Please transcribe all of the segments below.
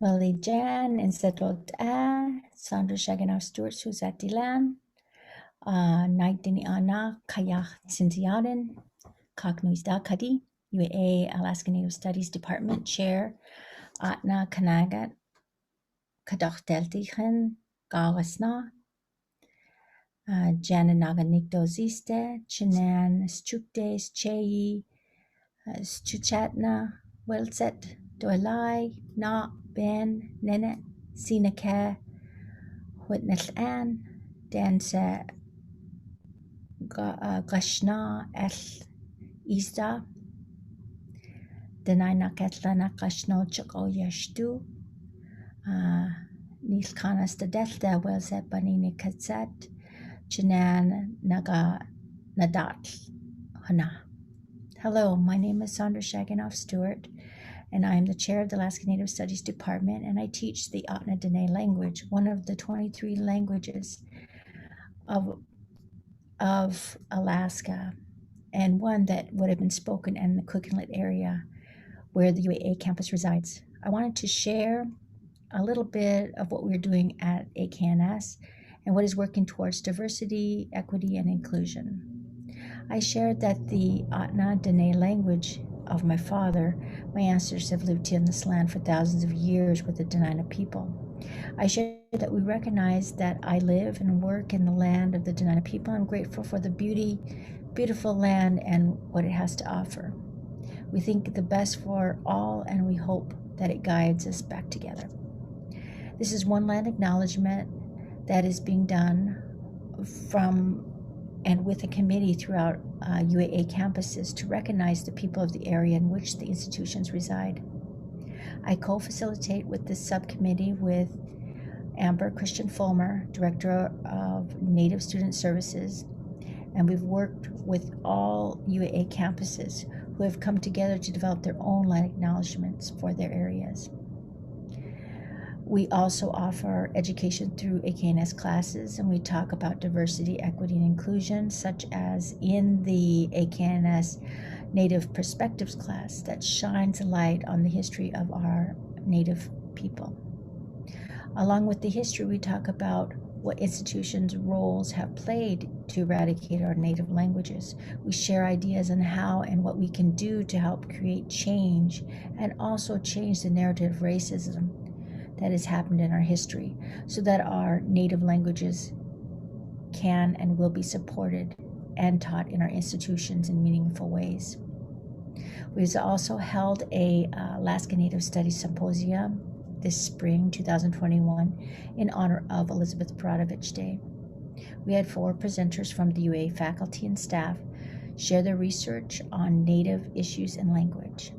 Lily Jan in Settled Sondra Shaginoff Stuart Suzatilan, Naitini Ana Kayak Sintiaden, Kaknuisda Kadi, UAA Alaska Native Studies Department Chair, Atna Kanagat, Kadachteltichen, Galasna, Jananaga Nikto Ziste, Chinan, Stukdes, Chei, Stuchatna, Welset, Doelai, Na, Ben, Nenet, Sinake, Witness Ann, Danse Gashna El Isda, Denina Ketlana Gashno Chako Yashtu, Nilkana Stadelta Welset Banini Katzet, Chinan Naga Nadat Hana. Hello, my name is Sondra Shaginoff Stuart, and I am the chair of the Alaska Native Studies Department, and I teach the Atna Dene language, one of the 23 languages of Alaska, and one that would have been spoken in the Cook Inlet area where the UAA campus resides. I wanted to share a little bit of what we're doing at AKNS and what is working towards diversity, equity, and inclusion. I shared that the Atna Dene language of my father, my ancestors have lived in this land for thousands of years with the Dena'ina people. I shared that we recognize that I live and work in the land of the Dena'ina people. I'm grateful for the beautiful land and what it has to offer. We think the best for all, and we hope that it guides us back together. This is one land acknowledgement that is being done from and with a committee throughout UAA campuses to recognize the people of the area in which the institutions reside. I co-facilitate with this subcommittee with Amber Christian Fulmer, Director of Native Student Services, and we've worked with all UAA campuses who have come together to develop their own land acknowledgements for their areas. We also offer education through AKNS classes, and we talk about diversity, equity, and inclusion, such as in the AKNS Native Perspectives class that shines a light on the history of our Native people. Along with the history, we talk about what institutions' roles have played to eradicate our Native languages. We share ideas on how and what we can do to help create change and also change the narrative of racism that has happened in our history so that our Native languages can and will be supported and taught in our institutions in meaningful ways. We've also held a Alaska Native Studies Symposium this spring, 2021, in honor of Elizabeth Brodovich Day. We had 4 presenters from the UA faculty and staff share their research on Native issues and language.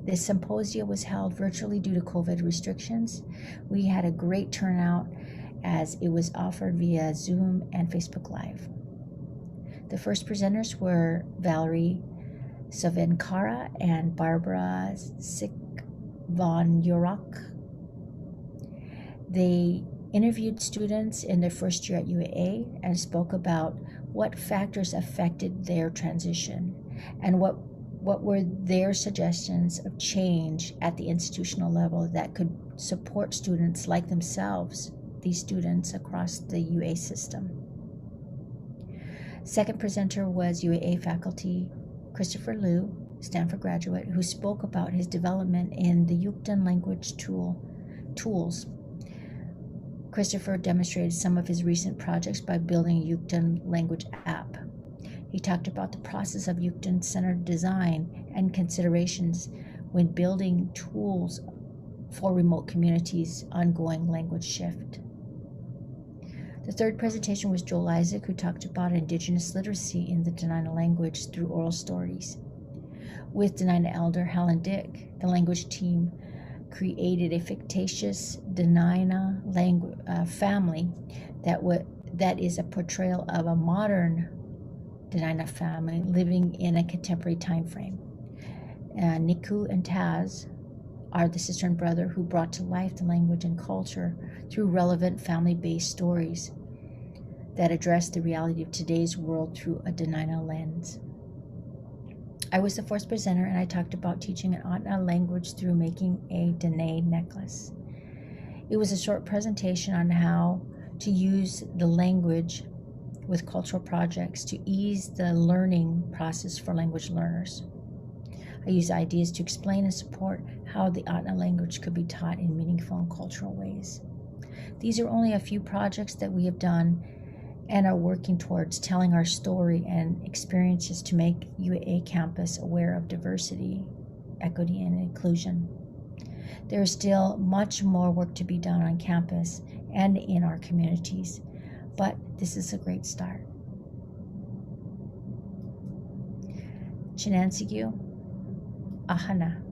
This symposium was held virtually due to COVID restrictions. We had a great turnout as it was offered via Zoom and Facebook Live. The first presenters were Valerie Savinkara and Barbara Sikvon-Yorok. They interviewed students in their first year at UAA and spoke about what factors affected their transition and what were their suggestions of change at the institutional level that could support students like themselves, these students across the UA system. Second presenter was UAA faculty Christopher Liu, Stanford graduate, who spoke about his development in the Yuktan language tools. Christopher demonstrated some of his recent projects by building a Yuktan language app. He talked about the process of Yuktan-centered design and considerations when building tools for remote communities' ongoing language shift. The third presentation was Joel Isaac, who talked about Indigenous literacy in the Dena'ina language through oral stories. With Dena'ina elder Helen Dick, the language team created a fictitious Dena'ina family that is a portrayal of a modern Dena'ina family living in a contemporary time frame. Niku and Taz are the sister and brother who brought to life the language and culture through relevant family-based stories that address the reality of today's world through a Dena'ina lens. I was the fourth presenter, and I talked about teaching an Atna language through making a Dene necklace. It was a short presentation on how to use the language with cultural projects to ease the learning process for language learners. I use ideas to explain and support how the Ahtna language could be taught in meaningful and cultural ways. These are only a few projects that we have done and are working towards telling our story and experiences to make UAA campus aware of diversity, equity, and inclusion. There is still much more work to be done on campus and in our communities, but this is a great start. Chinansigu, Ahana.